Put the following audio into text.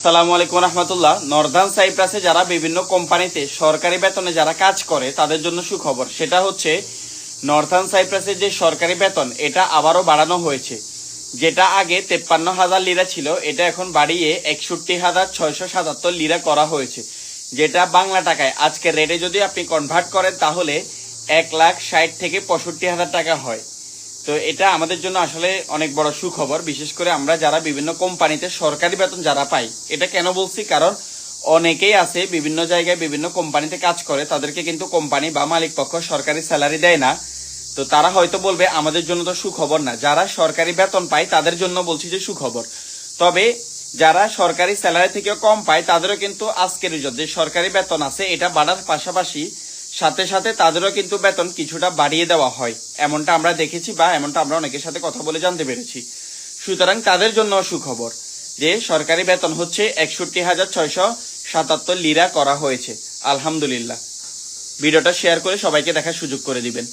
আসসালামু আলাইকুম রহমতুল্লাহ। নর্দার্ন সাইপ্রাসে যারা বিভিন্ন কোম্পানিতে সরকারি বেতনে যারা কাজ করে তাদের জন্য সুখবর। সেটা হচ্ছে নর্দার্ন সাইপ্রাসের যে সরকারি বেতন এটা আবারও বাড়ানো হয়েছে। যেটা আগে 53,000 লিরা ছিল, এটা এখন বাড়িয়ে 61,677 লিরা করা হয়েছে। যেটা বাংলা টাকায় আজকের রেটে যদি আপনি কনভার্ট করেন তাহলে 1,60,000 থেকে 65,000 টাকা হয়। তো এটা আমাদের জন্য আসলে অনেক বড় সুখবর, বিশেষ করে আমরা যারা বিভিন্ন কোম্পানিতে সরকারি বেতন যারা পাই। এটা কেন বলছি, কারণ অনেকেই আছে বিভিন্ন জায়গায় বিভিন্ন কোম্পানিতে কাজ করে, তাদেরকে কিন্তু কোম্পানি বা মালিক পক্ষ সরকারি স্যালারি দেয় না। তো তারা হয়তো বলবে আমাদের জন্য তো সুখবর না। যারা সরকারি বেতন পায় তাদের জন্য বলছি যে সুখবর। তবে যারা সরকারি স্যালারি থেকেও কম পায় তাদেরও কিন্তু আজকের যে সরকারি বেতন আছে এটা বাড়ার পাশাপাশি সাথে সাথে তাদেরও কিন্তু বেতন কিছুটা বাড়িয়ে দেওয়া হয়, এমনটা আমরা দেখেছি বা এমনটা আমরা অনেকের সাথে কথা বলে জানতে পেরেছি। সুতরাং তাদের জন্য সুখবর যে সরকারি বেতন হচ্ছে 61,677 লিরা করা হয়েছে। আলহামদুলিল্লাহ। ভিডিওটা শেয়ার করে সবাইকে দেখার সুযোগ করে দিবেন।